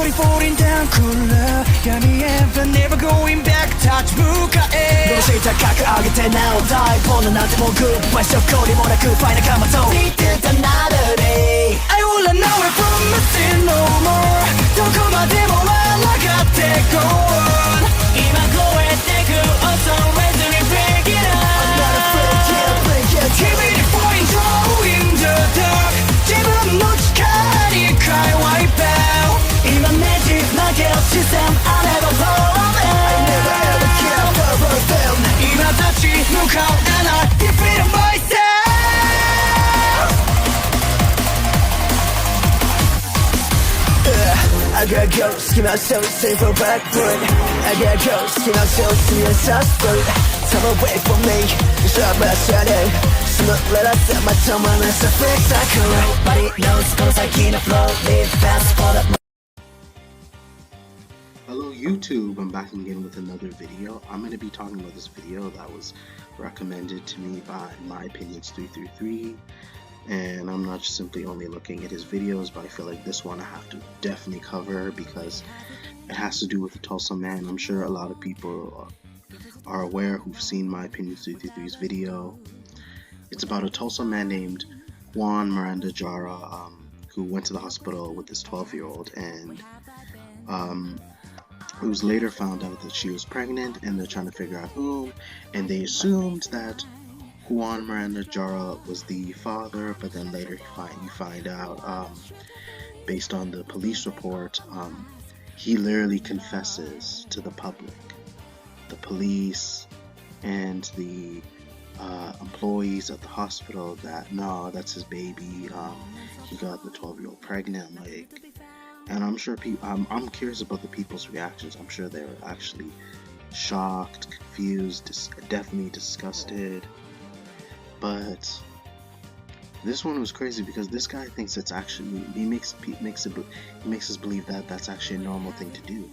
slowly falling down cooler闇へ but never going back touch 向かえどうして高く上げてなお大ボーナなんてもうグッバイしょこりもなくファイナカマと Need another day I will run away from nothing no more どこまでも笑がってこう今超えてく Also ready to break it up I'm not afraid yeah break it Keep it point in the dark 自分の力に変え wipe out 今ねじ曲げる視線 I never fall in I never ever care for them 今立ち向かう and I defeat myself I got ghosts, keep myself safe from backward I got ghosts, keep myself see a suspect Time away from me, stop my shadow Smoke, let us set my tongue on a fix I could Nobody knows, cause I can't flow Live fast for the Hello YouTube, I'm back again with another video. I'm going to be talking about this video that was recommended to me by My Opinions 333. And I'm not just simply only looking at his videos, but I feel like this one I have to definitely cover because it has to do with the Tulsa man. I'm sure a lot of people are aware who've seen My Opinions 333's video. It's about a Tulsa man named Juan Miranda-Jara who went to the hospital with his 12-year-old and it was later found out that she was pregnant and they're trying to figure out whom, and they assumed that Juan Miranda-Jara was the father, but then later you find out based on the police report he literally confesses to the public, the police and the employees at the hospital that no, that's his baby, he got the 12-year-old pregnant, like. And I'm sure I'm curious about the people's reactions. I'm sure they were actually shocked, confused, definitely disgusted. But this one was crazy because this guy thinks it's actually he makes us believe that that's actually a normal thing to do.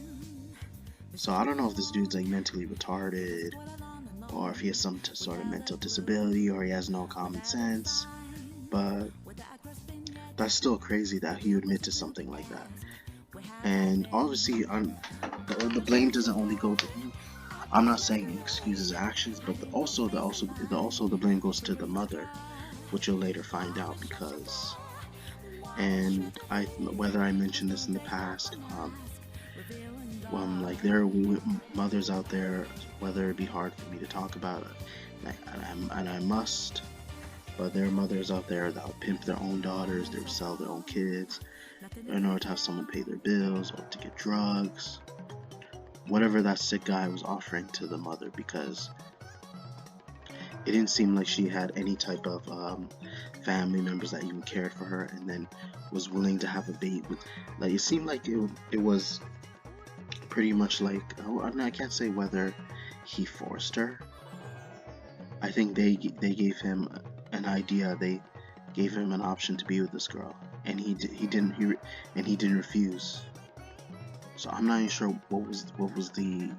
So I don't know if this dude's like mentally retarded, or if he has some sort of mental disability, or he has no common sense. But that's still crazy that he would admit to something like that. And obviously, the blame doesn't only go to him. I'm not saying he excuses actions, but also the blame goes to the mother, which you'll later find out because. And whether I mentioned this in the past, like there are mothers out there, whether it be hard for me to talk about it, and I must. But there are mothers out there that would pimp their own daughters, they would sell their own kids in order to have someone pay their bills or to get drugs. Whatever that sick guy was offering to the mother, because it didn't seem like she had any type of family members that even cared for her and then was willing to have a baby. Like it seemed like it was pretty much like, I can't say whether he forced her. I think they gave him an idea, they gave him an option to be with this girl, and he didn't refuse. So I'm not even sure what was the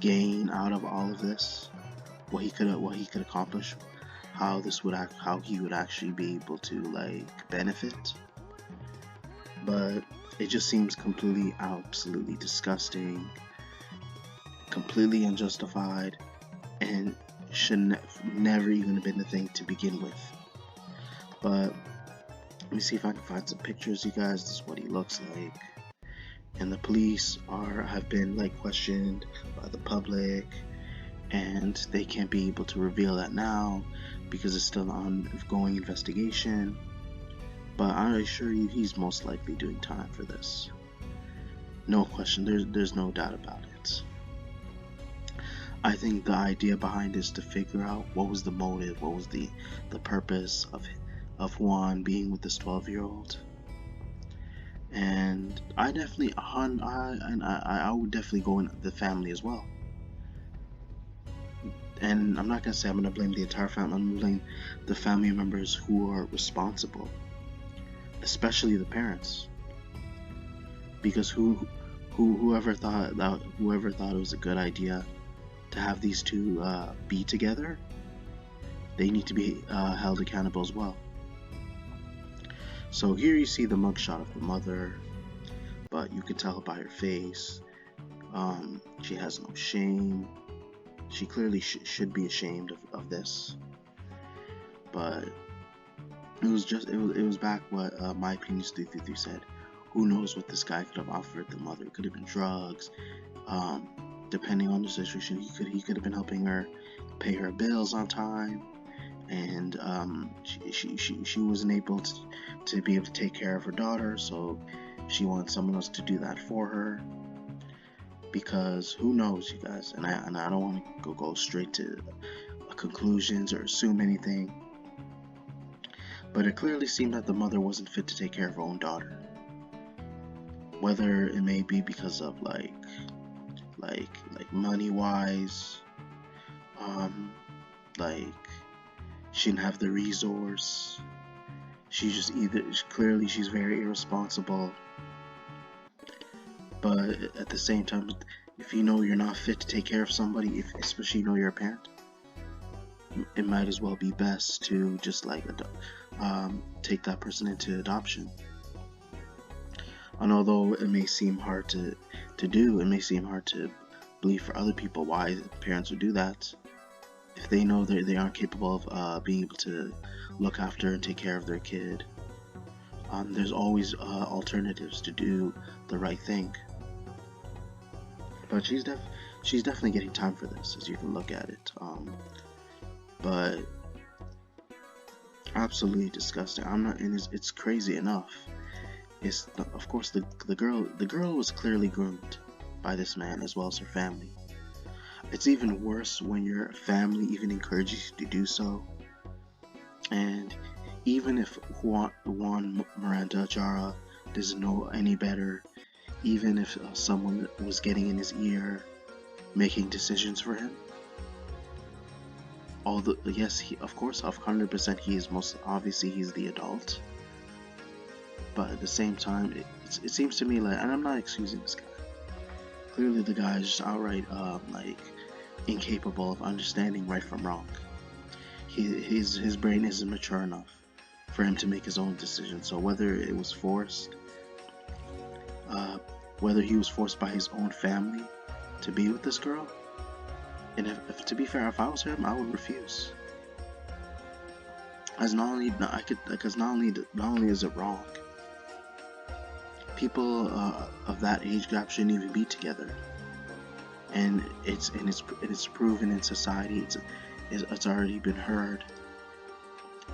gain out of all of this, what he could accomplish, how he would actually be able to like benefit. But it just seems completely, absolutely disgusting, completely unjustified, and should never even have been a thing to begin with. But let me see if I can find some pictures, you guys. This is what he looks like. And the police have been like questioned by the public, and they can't be able to reveal that now because it's still an ongoing investigation. But I assure you, he's most likely doing time for this. No question. There's no doubt about it. I think the idea behind this is to figure out what was the motive, what was the purpose of Juan being with this 12-year-old. And I definitely, I would definitely go in the family as well. And I'm not gonna say I'm gonna blame the entire family. I'm gonna blame the family members who are responsible, especially the parents, because whoever thought it was a good idea to have these two be together, they need to be held accountable as well. So here you see the mugshot of the mother, but you could tell by her face. She has no shame. She clearly should be ashamed of this, but it was back what my opinions 333 said. Who knows what this guy could have offered the mother? It could have been drugs. Depending on the situation, he could have been helping her pay her bills on time, and she wasn't able to be able to take care of her daughter, so she wants someone else to do that for her. Because who knows, you guys, and I don't want to go straight to conclusions or assume anything, but it clearly seemed that the mother wasn't fit to take care of her own daughter. Whether it may be because of like money wise, like she didn't have the resource. She just clearly she's very irresponsible. But at the same time, if you know you're not fit to take care of somebody, especially you know you're a parent, it might as well be best to just like take that person into adoption. And although it may seem hard to do, it may seem hard to believe for other people why parents would do that. If they know they aren't capable of being able to look after and take care of their kid, there's always alternatives to do the right thing. But she's definitely getting time for this, as you can look at it. But absolutely disgusting. I'm not, and it's crazy enough. It's of course the girl was clearly groomed by this man as well as her family. It's even worse when your family even encourages you to do so. And even if Juan Miranda-Jara doesn't know any better, even if someone was getting in his ear, making decisions for him, although yes, of course, 100% he is most obviously he's the adult. But at the same time, it seems to me like, and I'm not excusing this guy. Clearly, the guy is just outright like incapable of understanding right from wrong. His brain isn't mature enough for him to make his own decisions. So whether it was forced, whether he was forced by his own family to be with this girl, and if to be fair, if I was him, I would refuse. As not only is it wrong, people of that age gap shouldn't even be together, and it's proven in society. It's already been heard,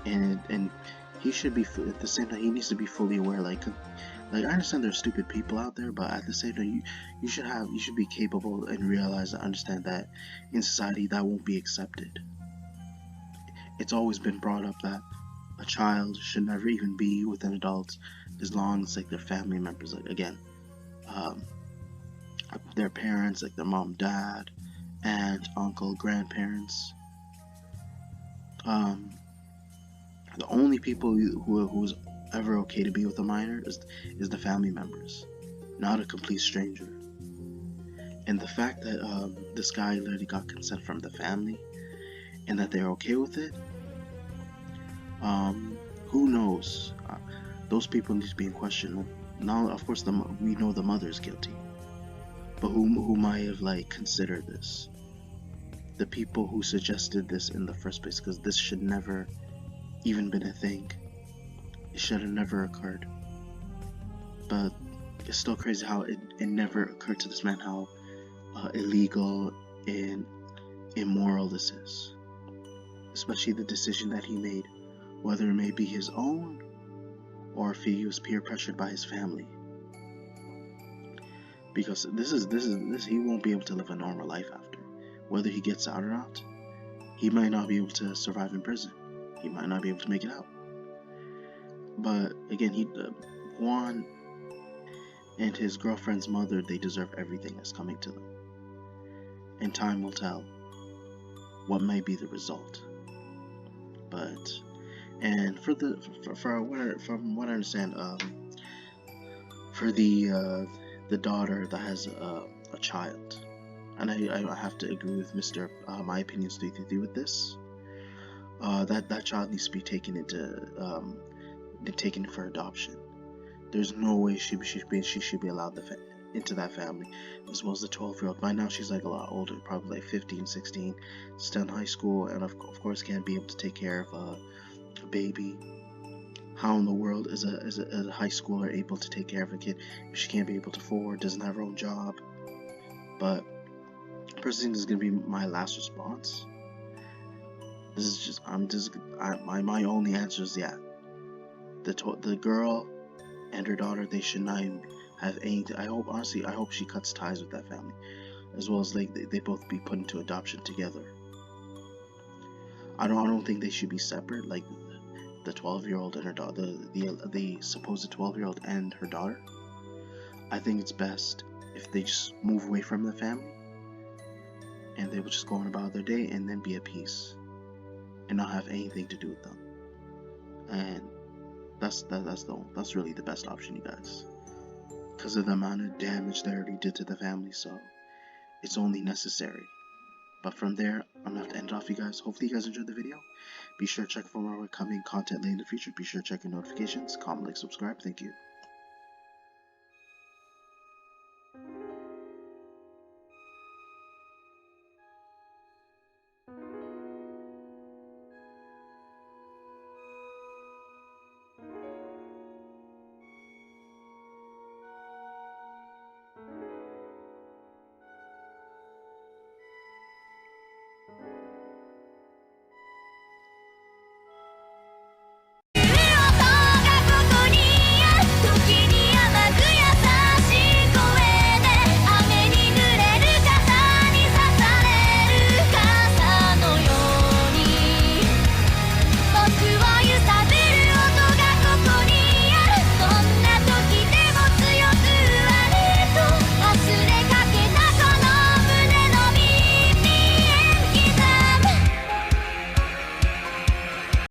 and he should be at the same time. He needs to be fully aware. Like I understand there's stupid people out there, but at the same time, you should be capable and realize and understand that in society that won't be accepted. It's always been brought up that a child should never even be with an adult as long as like their family members, like again, their parents, like their mom, dad, aunt, uncle, grandparents. The only people who's ever okay to be with a minor is the family members, not a complete stranger. And the fact that this guy literally got consent from the family and that they're okay with it, who knows? Those people need to be in question. Now, of course, we know the mother is guilty, but who might have like considered this? The people who suggested this in the first place, because this should never even been a thing. It should have never occurred. But it's still crazy how it never occurred to this man how illegal and immoral this is. Especially the decision that he made, whether it may be his own or if he was peer pressured by his family. Because this he won't be able to live a normal life after. Whether he gets out or not, he might not be able to survive in prison. He might not be able to make it out. But again, Juan and his girlfriend's mother, they deserve everything that's coming to them. And time will tell what may be the result. But and from what I understand, for the daughter that has a child, and I have to agree with Mr. My opinions 333 with this. That child needs to be taken for adoption, There's no way she should be allowed into that family, as well as the 12-year-old. By now she's like a lot older, probably like 15, 16, still in high school, and of course can't be able to take care of a baby. How in the world is a high schooler able to take care of a kid if she can't be able to afford, doesn't have her own job? But personally, this is gonna be my last response. This is just my only answer is yeah. The girl and her daughter, they should not have anything. I hope she cuts ties with that family, as well as like they both be put into adoption together. I don't think they should be separate, like the 12-year-old and her daughter, the supposed 12-year-old and her daughter. I think it's best if they just move away from the family and they will just go on about their day and then be at peace and not have anything to do with them. And that's really the best option, you guys, because of the amount of damage they already did to the family. So it's only necessary. But from there, I'm gonna have to end it off, you guys. Hopefully you guys enjoyed the video. Be sure to check for more upcoming content later in the future. Be sure to check your notifications, comment, like, subscribe. Thank you.